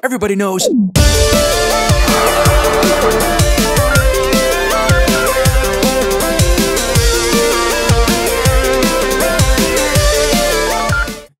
everybody knows.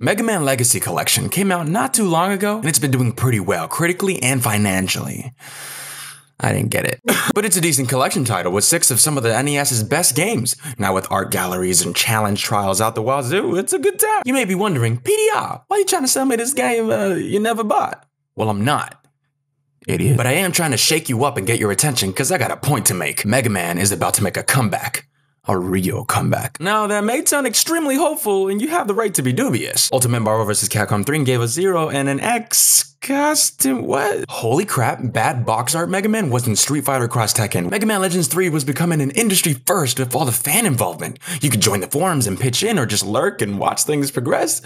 Mega Man Legacy Collection came out not too long ago, and it's been doing pretty well, critically and financially. I didn't get it. But it's a decent collection title with 6 of some of the NES's best games. Now with art galleries and challenge trials out the wazoo, it's a good time. You may be wondering, PDR, why are you trying to sell me this game you never bought? Well, I'm not. Idiot. But I am trying to shake you up and get your attention because I got a point to make. Mega Man is about to make a comeback. A real comeback. Now, that may sound extremely hopeful, and you have the right to be dubious. Ultimate Marvel vs. Capcom 3 gave us 0 and an X custom what? Holy crap, bad box art Mega Man wasn't Street Fighter Cross Tekken. Mega Man Legends 3 was becoming an industry first with all the fan involvement. You could join the forums and pitch in or just lurk and watch things progress.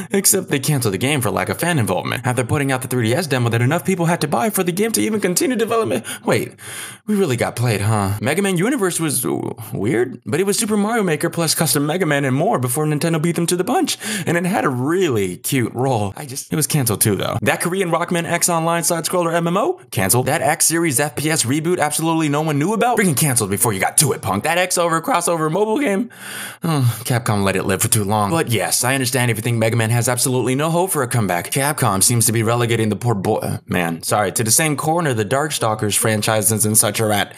Except they canceled the game for lack of fan involvement. After putting out the 3DS demo that enough people had to buy for the game to even continue development. Wait, we really got played, huh? Mega Man Universe was weird, but it was Super Mario Maker plus custom Mega Man and more before Nintendo beat them to the punch. And it had a really cute role. It was canceled too though. That Korean Rockman X Online side-scroller MMO? Canceled. That X Series FPS reboot absolutely no one knew about? Freaking canceled before you got to it, punk. That X-Over crossover mobile game? Capcom let it live for too long. But yes, I understand if you think Mega Man has absolutely no hope for a comeback. Capcom seems to be relegating the poor boy, to the same corner the Darkstalkers franchises and such are at.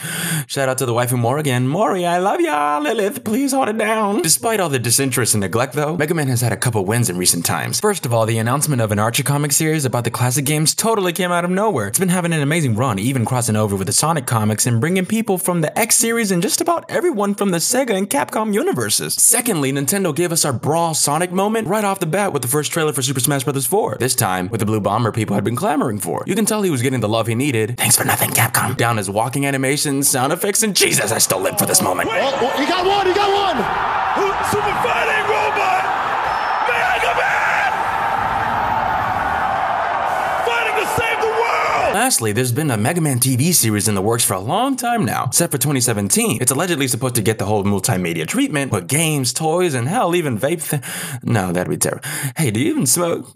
Shout out to the waifu Morrigan. Mori, I love ya, Lilith, please hold it down. Despite all the disinterest and neglect though, Mega Man has had a couple wins in recent times. First of all, the announcement of an Archie comic series about the classic games totally came out of nowhere. It's been having an amazing run, even crossing over with the Sonic comics and bringing people from the X series and just about everyone from the Sega and Capcom universes. Secondly, Nintendo gave us our Brawl Sonic moment right off the bat with the first trailer for Super Smash Bros. 4. This time, with the Blue Bomber people had been clamoring for. You can tell he was getting the love he needed. Thanks for nothing, Capcom. Down his walking animations, sound effects, and Jesus, I still live for this moment. Oh, he got one, Super Fighting Robot! Mega Man! Fighting to save the world! Lastly, there's been a Mega Man TV series in the works for a long time now, set for 2017. It's allegedly supposed to get the whole multimedia treatment, with games, toys, and hell, even vape No, that'd be terrible. Hey, do you even smoke?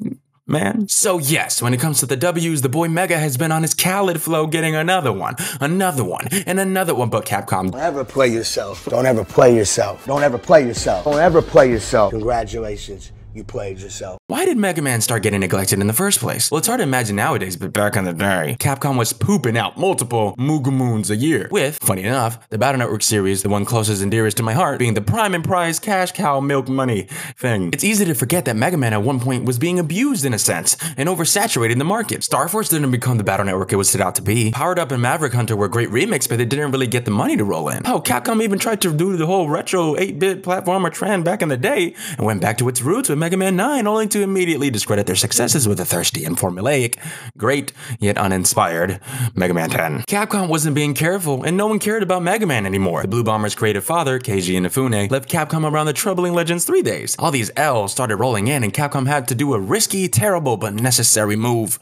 Man. So yes, when it comes to the W's, the boy Mega has been on his Khaled flow getting another one, and another one, but Capcom. Don't ever play yourself. Don't ever play yourself. Don't ever play yourself. Don't ever play yourself. Congratulations. You played yourself. Why did Mega Man start getting neglected in the first place? Well, it's hard to imagine nowadays, but back in the day, Capcom was pooping out multiple Muga Moons a year, with, funny enough, the Battle Network series, the one closest and dearest to my heart, being the prime and prize cash cow milk money thing. It's easy to forget that Mega Man at one point was being abused in a sense, and oversaturating the market. Star Force didn't become the Battle Network it was set out to be. Powered Up and Maverick Hunter were great remakes, but they didn't really get the money to roll in. Oh, Capcom even tried to do the whole retro 8-bit platformer trend back in the day, and went back to its roots with Mega Man 9, only to immediately discredit their successes with a thirsty and formulaic, great yet uninspired Mega Man 10. Capcom wasn't being careful, and no one cared about Mega Man anymore. The Blue Bomber's creative father, Keiji Inafune, left Capcom around the troubling Legends 3 days. All these L's started rolling in, and Capcom had to do a risky, terrible, but necessary move.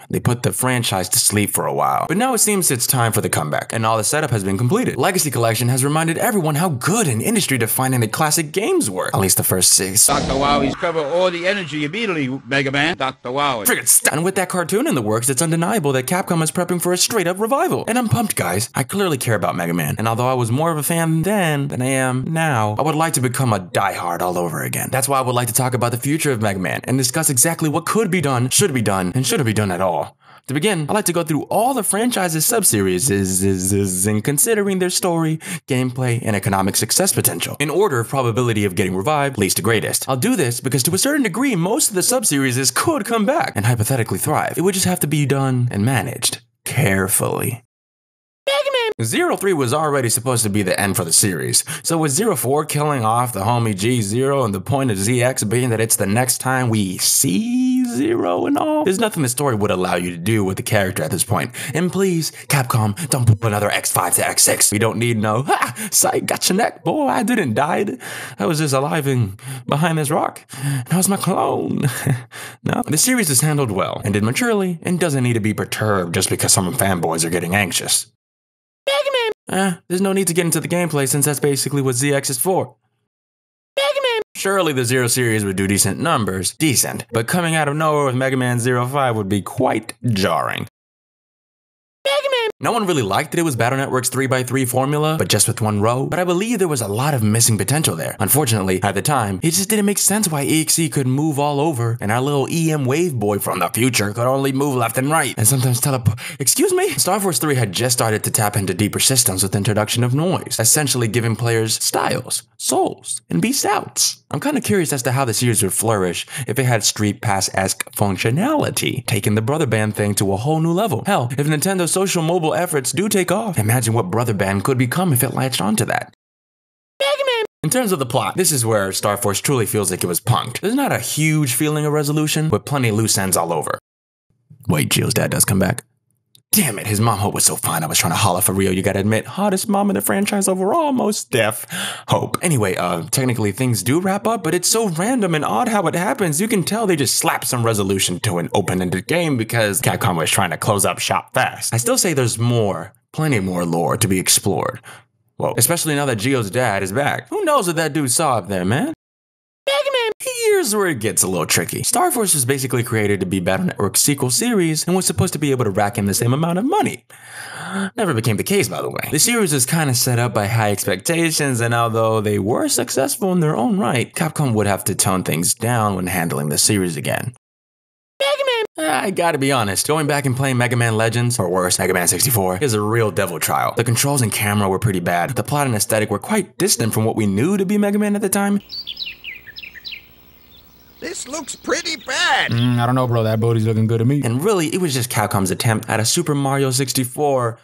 They put the franchise to sleep for a while. But now it seems it's time for the comeback, and all the setup has been completed. Legacy Collection has reminded everyone how good and industry-defining the classic games were. At least the first 6. Dr. Wowie's cover all the energy immediately, Mega Man. Dr. Wowie. Friggin' stop. And with that cartoon in the works, it's undeniable that Capcom is prepping for a straight-up revival. And I'm pumped, guys. I clearly care about Mega Man, and although I was more of a fan then than I am now, I would like to become a diehard all over again. That's why I would like to talk about the future of Mega Man, and discuss exactly what could be done, should be done, and shouldn't be done at all. To begin, I'd like to go through all the franchise's sub-series and considering their story, gameplay, and economic success potential, in order of probability of getting revived, least to greatest. I'll do this because to a certain degree, most of the sub-series could come back and hypothetically thrive. It would just have to be done and managed carefully. 03 was already supposed to be the end for the series, so with 04 killing off the homie G0 and the point of ZX being that it's the next time we see Zero and all, there's nothing the story would allow you to do with the character at this point. And please, Capcom, don't put another X5 to X6. We don't need no, sight, got your neck, boy, I didn't die. I was just alive and behind this rock. That was my clone. No, the series is handled well, ended maturely, and doesn't need to be perturbed just because some fanboys are getting anxious. There's no need to get into the gameplay since that's basically what ZX is for. Surely the Zero series would do decent numbers. Decent. But coming out of nowhere with Mega Man 05 would be quite jarring. No one really liked that it was Battle Network's 3x3 formula, but just with one row, but I believe there was a lot of missing potential there. Unfortunately, at the time, it just didn't make sense why EXE could move all over, and our little EM Wave Boy from the future could only move left and right, and sometimes excuse me? Star Force 3 had just started to tap into deeper systems with the introduction of noise, essentially giving players styles, souls, and beast outs. I'm kinda curious as to how the series would flourish if it had Street Pass-esque functionality, taking the Brother Band thing to a whole new level. Hell, if Nintendo's social mobile efforts do take off, imagine what Brother Band could become if it latched onto that. In terms of the plot, this is where Star Force truly feels like it was punked. There's not a huge feeling of resolution, with plenty of loose ends all over. Wait, Gio's dad does come back. Damn it, his mom Hope was so fine I was trying to holler for real, you gotta admit. Hottest mom in the franchise overall, most deaf. Hope. Anyway, technically things do wrap up, but it's so random and odd how it happens. You can tell they just slapped some resolution to an open-ended game because Capcom was trying to close up shop fast. I still say there's more, plenty more lore to be explored. Well, especially now that Gio's dad is back. Who knows what that dude saw up there, man? Here's where it gets a little tricky. Star Force was basically created to be Battle Network's sequel series and was supposed to be able to rack in the same amount of money. Never became the case, by the way. The series is kind of set up by high expectations, and although they were successful in their own right, Capcom would have to tone things down when handling the series again. I gotta be honest, going back and playing Mega Man Legends, or worse, Mega Man 64, is a real devil trial. The controls and camera were pretty bad, the plot and aesthetic were quite distant from what we knew to be Mega Man at the time. This looks pretty bad. I don't know, bro. That booty's looking good to me. And really, it was just Capcom's attempt at a Super Mario 64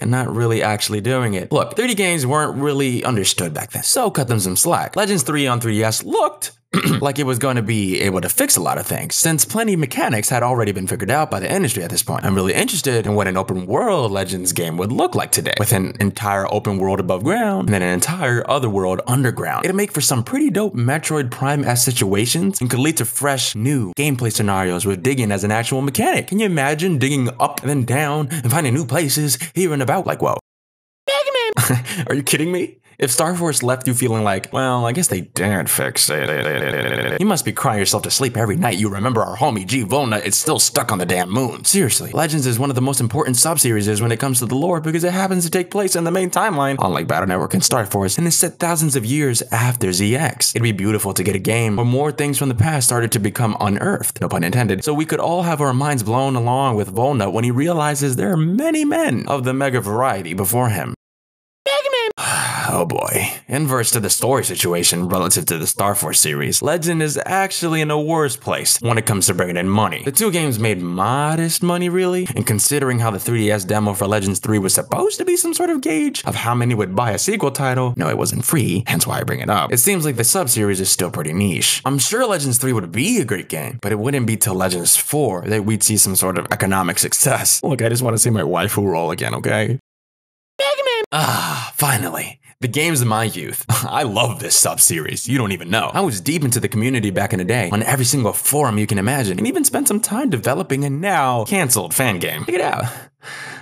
and not really actually doing it. Look, 3D games weren't really understood back then, so cut them some slack. Legends 3 on 3DS looked like it was going to be able to fix a lot of things, since plenty of mechanics had already been figured out by the industry at this point. I'm really interested in what an open world Legends game would look like today, with an entire open world above ground and then an entire other world underground. It'd make for some pretty dope Metroid Prime-esque situations and could lead to fresh, new gameplay scenarios with digging as an actual mechanic. Can you imagine digging up and then down and finding new places here and about? Like, whoa. Are you kidding me? If Star Force left you feeling like, well, I guess they did fix it, you must be crying yourself to sleep every night you remember our homie G Volna is still stuck on the damn moon. Seriously, Legends is one of the most important sub-series when it comes to the lore because it happens to take place in the main timeline, unlike Battle Network and Star Force, and is set thousands of years after ZX. It'd be beautiful to get a game where more things from the past started to become unearthed, no pun intended, so we could all have our minds blown along with Volna when he realizes there are many men of the Mega variety before him. Oh boy. Inverse to the story situation relative to the Star Force series, Legend is actually in a worse place when it comes to bringing in money. The two games made modest money really, and considering how the 3DS demo for Legends 3 was supposed to be some sort of gauge of how many would buy a sequel title, no, it wasn't free, hence why I bring it up. It seems like the sub-series is still pretty niche. I'm sure Legends 3 would be a great game, but it wouldn't be till Legends 4 that we'd see some sort of economic success. Look, I just want to see my waifu roll again, okay? Finally. The games of my youth. I love this sub-series, you don't even know. I was deep into the community back in the day, on every single forum you can imagine, and even spent some time developing a now cancelled fan game. Check it out.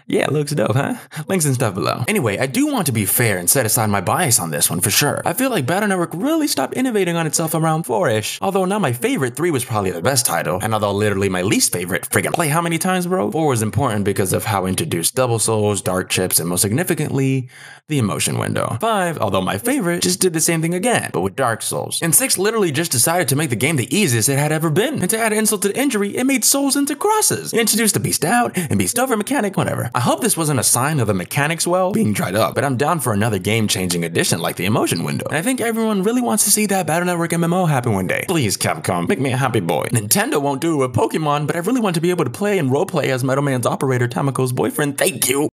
Yeah, it looks dope, huh? Links and stuff below. Anyway, I do want to be fair and set aside my bias on this one for sure. I feel like Battle Network really stopped innovating on itself around 4-ish. Although not my favorite, 3 was probably the best title, and although literally my least favorite, friggin' play how many times, bro? 4 was important because of how it introduced Double Souls, Dark Chips, and most significantly, the emotion window. 5, although my favorite, just did the same thing again, but with Dark Souls. And 6 literally just decided to make the game the easiest it had ever been. And to add insult to injury, it made souls into crosses. It introduced the Beast Out and Beast Over mechanic, whatever. I hope this wasn't a sign of the mechanics well being dried up, but I'm down for another game-changing addition like the emotion window. And I think everyone really wants to see that Battle Network MMO happen one day. Please, Capcom, make me a happy boy. Nintendo won't do it with Pokemon, but I really want to be able to play and roleplay as Metal Man's operator Tamako's boyfriend. Thank you.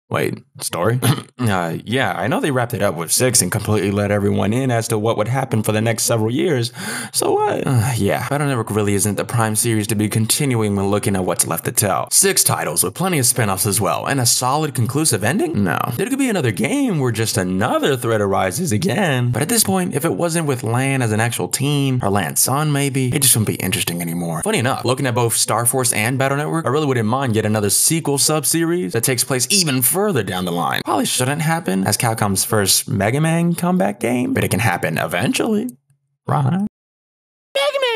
Wait, story? Yeah, I know they wrapped it up with 6 and completely let everyone in as to what would happen for the next several years. So what? Yeah, Battle Network really isn't the prime series to be continuing when looking at what's left to tell. 6 titles with plenty of spin-offs as well, and a solid conclusive ending? No. There could be another game where just another threat arises again, but at this point, if it wasn't with Lan as an actual team, or Lan's son maybe, it just wouldn't be interesting anymore. Funny enough, looking at both Star Force and Battle Network, I really wouldn't mind yet another sequel sub-series that takes place even further down the line. Probably shouldn't happen as Capcom's first Mega Man comeback game, but it can happen eventually. right?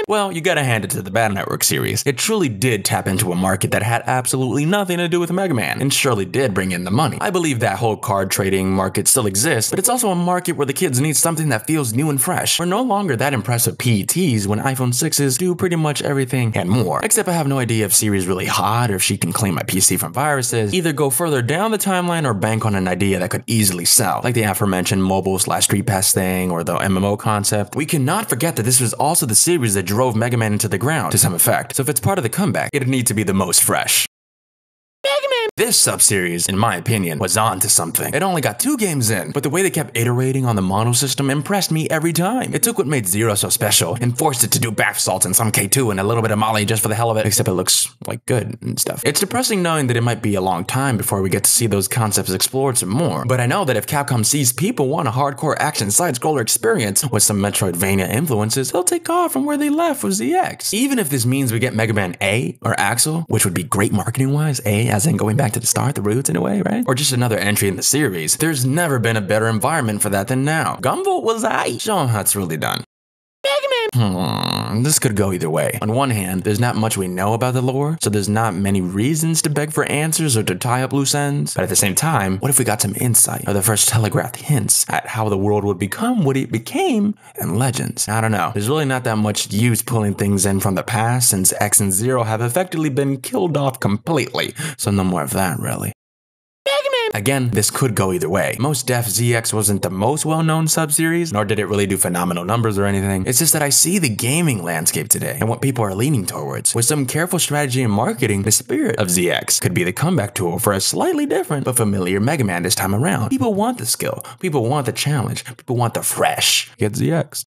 Well, you gotta hand it to the Battle Network series. It truly did tap into a market that had absolutely nothing to do with Mega Man, and surely did bring in the money. I believe that whole card trading market still exists, but it's also a market where the kids need something that feels new and fresh. We're no longer that impressive PETs when iPhone 6s do pretty much everything and more. Except I have no idea if Siri's really hot or if she can clean my PC from viruses, either go further down the timeline or bank on an idea that could easily sell, like the aforementioned mobile/Street Pass thing or the MMO concept. We cannot forget that this was also the series that drove Mega Man into the ground to some effect, so if it's part of the comeback, it'd need to be the most fresh. This sub-series, in my opinion, was on to something. It only got 2 games in, but the way they kept iterating on the mono system impressed me every time. It took what made Zero so special and forced it to do bath salts and some K2 and a little bit of Molly just for the hell of it, except it looks, like, good and stuff. It's depressing knowing that it might be a long time before we get to see those concepts explored some more, but I know that if Capcom sees people want a hardcore action side-scroller experience with some Metroidvania influences, they'll take off from where they left with ZX. Even if this means we get Mega Man A or Axel, which would be great marketing-wise, A as in going back to the start, the roots in a way, right? Or just another entry in the series. There's never been a better environment for that than now. Gunvolt was aight. Show 'em how it's really done. This could go either way. On one hand, there's not much we know about the lore, so there's not many reasons to beg for answers or to tie up loose ends. But at the same time, what if we got some insight or the first telegraphed hints at how the world would become what it became in Legends? I don't know. There's really not that much use pulling things in from the past since X and Zero have effectively been killed off completely, so no more of that really. Again, this could go either way. Most def ZX wasn't the most well-known sub-series, nor did it really do phenomenal numbers or anything. It's just that I see the gaming landscape today and what people are leaning towards. With some careful strategy and marketing, the spirit of ZX could be the comeback tool for a slightly different but familiar Mega Man this time around. People want the skill, people want the challenge, people want the fresh. Get ZX.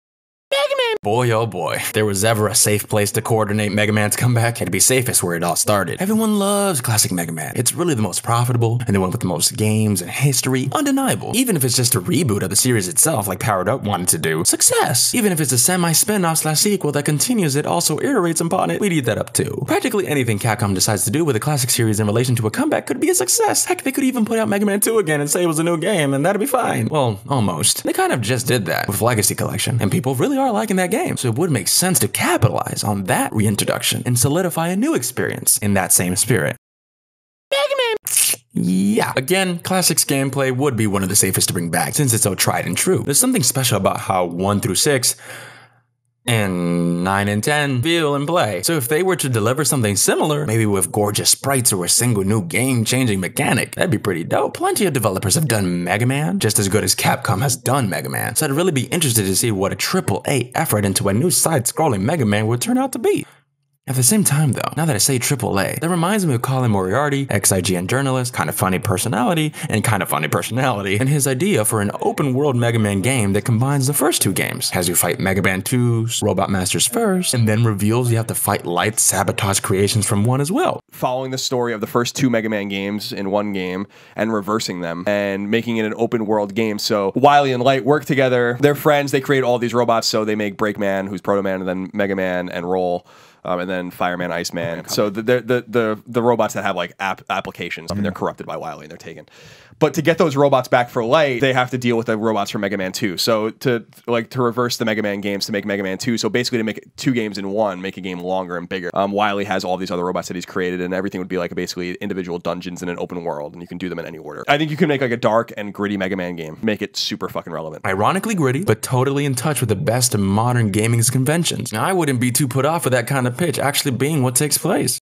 Boy, oh boy, if there was ever a safe place to coordinate Mega Man's comeback, it'd be safest where it all started. Everyone loves classic Mega Man. It's really the most profitable and the one with the most games and history, undeniable. Even if it's just a reboot of the series itself like Powered Up wanted to do, success. Even if it's a semi-spin-off/sequel that continues it, also iterates upon it, we'd eat that up too. Practically anything Capcom decides to do with a classic series in relation to a comeback could be a success. Heck, they could even put out Mega Man 2 again and say it was a new game, and that'd be fine. Well, almost. They kind of just did that with Legacy Collection, and people really are liking that game, so it would make sense to capitalize on that reintroduction and solidify a new experience in that same spirit. Yeah, again, Classics gameplay would be one of the safest to bring back since it's so tried and true. There's something special about how 1 through 6 and 9 and 10 feel and play. So if they were to deliver something similar, maybe with gorgeous sprites or a single new game-changing mechanic, that'd be pretty dope. Plenty of developers have done Mega Man just as good as Capcom has done Mega Man, so I'd really be interested to see what a AAA effort into a new side-scrolling Mega Man would turn out to be. At the same time though, now that I say AAA, that reminds me of Colin Moriarty, ex-IGN journalist, kind of funny personality, and and his idea for an open-world Mega Man game that combines the first 2 games, has you fight Mega Man 2's Robot Masters first, and then reveals you have to fight Light Sabotage creations from 1 as well. Following the story of the first 2 Mega Man games in one game and reversing them and making it an open-world game. So Wily and Light work together, they're friends, they create all these robots, so they make Breakman, who's Proto Man, and then Mega Man and Roll. And then Fireman, Iceman. So the robots that have like applications, and they're corrupted by Wily and they're taken. But to get those robots back for Light, they have to deal with the robots from Mega Man 2. So to reverse the Mega Man games to make Mega Man 2. So basically to make 2 games in one, make a game longer and bigger. Wily has all these other robots that he's created, and everything would be like basically individual dungeons in an open world, and you can do them in any order. I think you can make like a dark and gritty Mega Man game, make it super fucking relevant. Ironically gritty, but totally in touch with the best of modern gaming's conventions. Now I wouldn't be too put off with that kind of pitch actually being what takes place.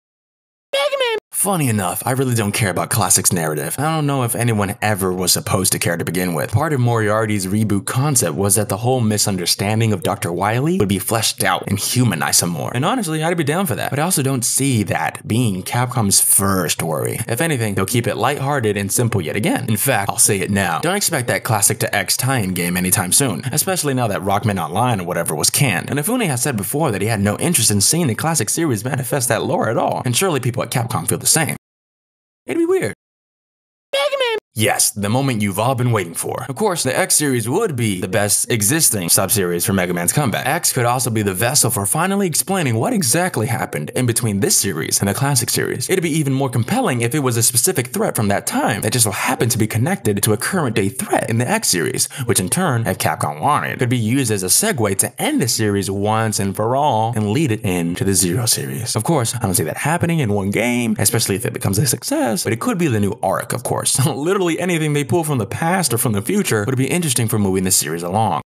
Funny enough, I really don't care about Classics narrative. I don't know if anyone ever was supposed to care to begin with. Part of Moriarty's reboot concept was that the whole misunderstanding of Dr. Wily would be fleshed out and humanized some more. And honestly, I'd be down for that. But I also don't see that being Capcom's first worry. If anything, they'll keep it lighthearted and simple yet again. In fact, I'll say it now. Don't expect that Classic to X tie-in game anytime soon. Especially now that Rockman Online or whatever was canned. And Ifune has said before that he had no interest in seeing the Classic series manifest that lore at all. And surely people at Capcom feel the same. It'd be weird. Yes, the moment you've all been waiting for. Of course, the X series would be the best existing sub-series for Mega Man's comeback. X could also be the vessel for finally explaining what exactly happened in between this series and the classic series. It'd be even more compelling if it was a specific threat from that time that just so happened to be connected to a current day threat in the X series, which in turn, if Capcom wanted, could be used as a segue to end the series once and for all and lead it into the Zero series. Of course, I don't see that happening in one game, especially if it becomes a success, but it could be the new arc, of course. Literally anything they pull from the past or from the future would be interesting for moving the series along.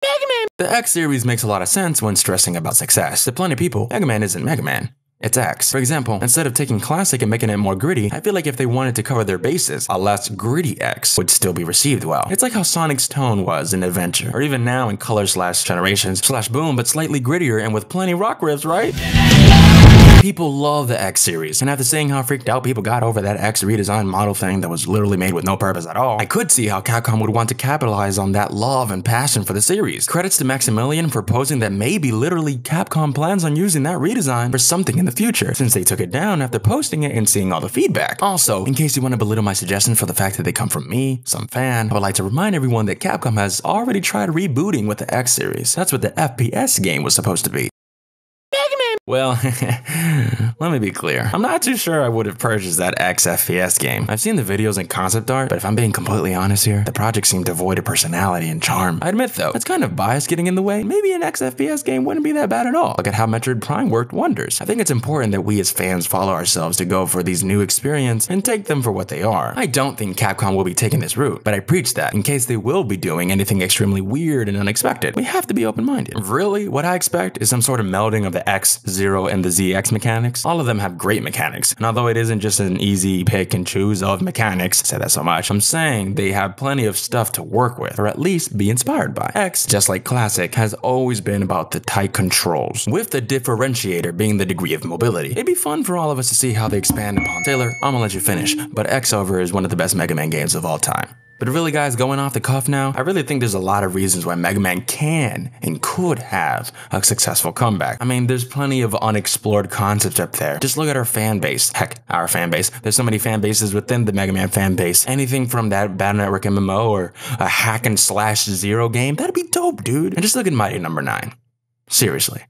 Mega Man! The X series makes a lot of sense when stressing about success. To plenty of people, Mega Man isn't Mega Man. It's X. For example, instead of taking classic and making it more gritty, I feel like if they wanted to cover their bases, a less gritty X would still be received well. It's like how Sonic's tone was in Adventure, or even now in Color/Generations/Boom, but slightly grittier and with plenty rock riffs, right? People love the X series, and after seeing how freaked out people got over that X redesign model thing that was literally made with no purpose at all, I could see how Capcom would want to capitalize on that love and passion for the series. Credits to Maximilian for posing that maybe literally Capcom plans on using that redesign for something in the future, since they took it down after posting it and seeing all the feedback. Also, in case you want to belittle my suggestions for the fact that they come from me, some fan, I would like to remind everyone that Capcom has already tried rebooting with the X series. That's what the FPS game was supposed to be. Well, let me be clear. I'm not too sure I would have purchased that X FPS game. I've seen the videos and concept art, but if I'm being completely honest here, the project seemed devoid of personality and charm. I admit though, it's kind of bias getting in the way. Maybe an X FPS game wouldn't be that bad at all. Look at how Metroid Prime worked wonders. I think it's important that we as fans follow ourselves to go for these new experiences and take them for what they are. I don't think Capcom will be taking this route, but I preach that in case they will be doing anything extremely weird and unexpected. We have to be open-minded. Really, what I expect is some sort of melding of the X, Zero, and the ZX mechanics. All of them have great mechanics, and although it isn't just an easy pick and choose of mechanics, I say that so much, I'm saying they have plenty of stuff to work with, or at least be inspired by. X, just like Classic, has always been about the tight controls, with the differentiator being the degree of mobility. It'd be fun for all of us to see how they expand upon. Taylor, I'm gonna let you finish, but X-Over is one of the best Mega Man games of all time. But really guys, going off the cuff now, I really think there's a lot of reasons why Mega Man can and could have a successful comeback. I mean, there's plenty of unexplored concepts up there. Just look at our fan base. Heck, our fan base. There's so many fan bases within the Mega Man fan base. Anything from that Battle Network MMO or a hack and slash Zero game, that'd be dope, dude. And just look at Mighty No. 9. Seriously.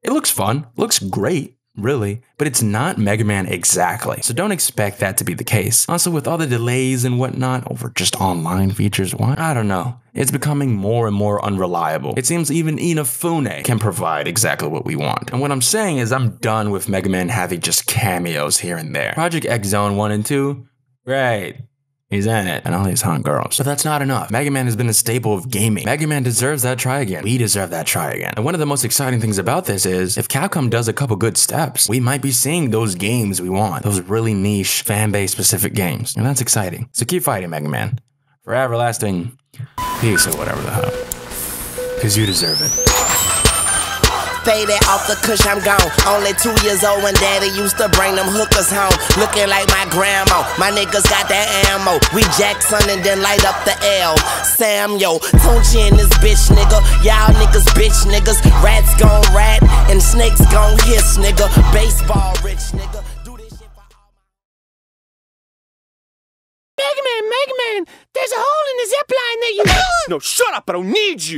It looks fun, looks great. Really, but it's not Mega Man exactly, so don't expect that to be the case. Also, with all the delays and whatnot over just online features, I don't know. It's becoming more and more unreliable. It seems even Inafune can provide exactly what we want. And what I'm saying is I'm done with Mega Man having just cameos here and there. Project X Zone 1 and 2, great. He's in it, and all these hot girls. But that's not enough. Mega Man has been a staple of gaming. Mega Man deserves that try again. We deserve that try again. And one of the most exciting things about this is, if Capcom does a couple good steps, we might be seeing those games we want. Those really niche, fan-base specific games. And that's exciting. So keep fighting, Mega Man. For everlasting peace or whatever the hell. Because you deserve it. Faded off the kush, I'm gone. Only 2 years old when daddy used to bring them hookers home. Looking like my grandma, my niggas got that ammo. We Jackson and then light up the L. Sam, yo, Tunchi and this bitch, nigga. Y'all niggas, bitch, niggas. Rats gon' rat and snakes gon' hiss, nigga. Baseball rich, nigga. Do this shit for all my... Mega Man, there's a hole in the zip line that you... No, shut up, I don't need you!